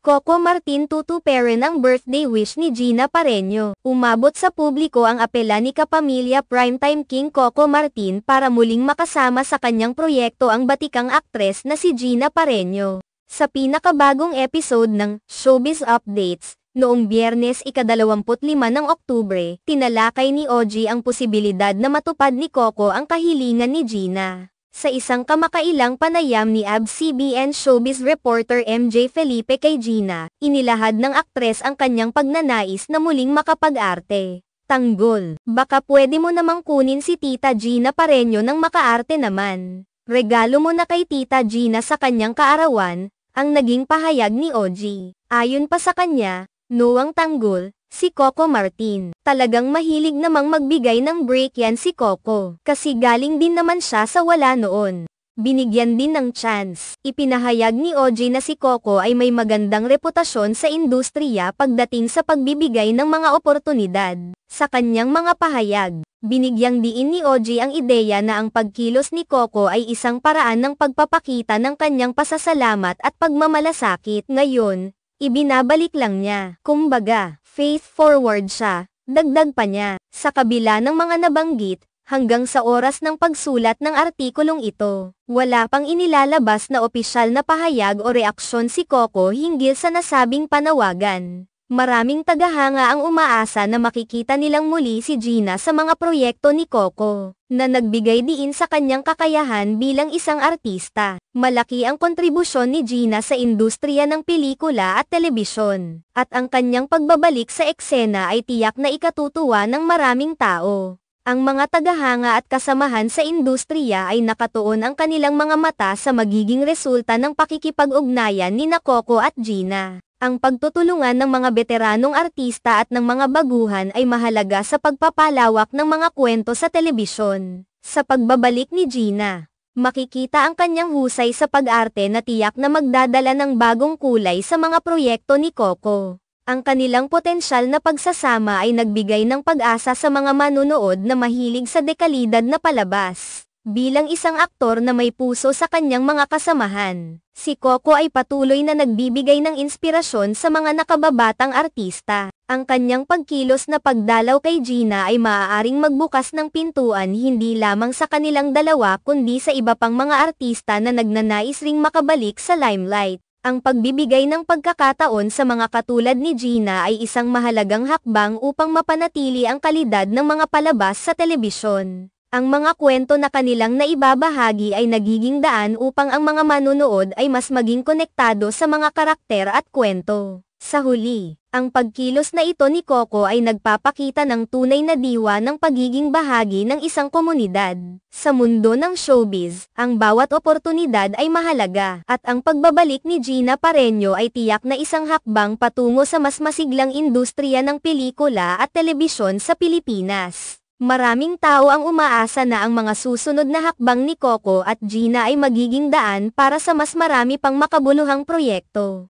Coco Martin tutuperin ang birthday wish ni Gina Pareño. Umabot sa publiko ang apela ni kapamilya primetime king Coco Martin para muling makasama sa kanyang proyekto ang batikang aktres na si Gina Pareño. Sa pinakabagong episode ng Showbiz Updates, noong Biyernes ika-25 ng Oktubre, tinalakay ni OG ang posibilidad na matupad ni Coco ang kahilingan ni Gina. Sa isang kamakailang panayam ni ABS-CBN showbiz reporter MJ Felipe kay Gina, inilahad ng aktres ang kanyang pagnanais na muling makapag-arte. Tanggol, baka pwede mo namang kunin si Tita Gina Pareño nang makaarte naman. Regalo mo na kay Tita Gina sa kanyang kaarawan, ang naging pahayag ni OG. Ayon pa sa kanya, Noang tanggol, si Coco Martin. Talagang mahilig namang magbigay ng break yan si Coco. Kasi galing din naman siya sa wala noon. Binigyan din ng chance. Ipinahayag ni OG na si Coco ay may magandang reputasyon sa industriya pagdating sa pagbibigay ng mga oportunidad. Sa kanyang mga pahayag, binigyang diin ni OG ang ideya na ang pagkilos ni Coco ay isang paraan ng pagpapakita ng kanyang pasasalamat at pagmamalasakit. Ngayon, ibinabalik lang niya. Kumbaga, faith forward siya, dagdag pa niya. Sa kabila ng mga nabanggit, hanggang sa oras ng pagsulat ng artikulong ito, wala pang inilalabas na opisyal na pahayag o reaksyon si Coco hinggil sa nasabing panawagan. Maraming tagahanga ang umaasa na makikita nilang muli si Gina sa mga proyekto ni Coco, na nagbigay diin sa kanyang kakayahan bilang isang artista. Malaki ang kontribusyon ni Gina sa industriya ng pelikula at telebisyon, at ang kanyang pagbabalik sa eksena ay tiyak na ikatutuwa ng maraming tao. Ang mga tagahanga at kasamahan sa industriya ay nakatuon ang kanilang mga mata sa magiging resulta ng pakikipag-ugnayan ni Coco at Gina. Ang pagtutulungan ng mga veteranong artista at ng mga baguhan ay mahalaga sa pagpapalawak ng mga kwento sa telebisyon. Sa pagbabalik ni Gina, makikita ang kanyang husay sa pag-arte na tiyak na magdadala ng bagong kulay sa mga proyekto ni Coco. Ang kanilang potensyal na pagsasama ay nagbigay ng pag-asa sa mga manunood na mahilig sa dekalidad na palabas. Bilang isang aktor na may puso sa kanyang mga kasamahan, si Coco ay patuloy na nagbibigay ng inspirasyon sa mga nakababatang artista. Ang kanyang pagkilos na pagdalaw kay Gina ay maaaring magbukas ng pintuan hindi lamang sa kanilang dalawa kundi sa iba pang mga artista na nagnanais ring makabalik sa limelight. Ang pagbibigay ng pagkakataon sa mga katulad ni Gina ay isang mahalagang hakbang upang mapanatili ang kalidad ng mga palabas sa telebisyon. Ang mga kwento na kanilang naibabahagi ay nagiging daan upang ang mga manunood ay mas maging konektado sa mga karakter at kwento. Sa huli, ang pagkilos na ito ni Coco ay nagpapakita ng tunay na diwa ng pagiging bahagi ng isang komunidad. Sa mundo ng showbiz, ang bawat oportunidad ay mahalaga, at ang pagbabalik ni Gina Pareño ay tiyak na isang hakbang patungo sa mas masiglang industriya ng pelikula at telebisyon sa Pilipinas. Maraming tao ang umaasa na ang mga susunod na hakbang ni Coco at Gina ay magiging daan para sa mas marami pang makabuluhang proyekto.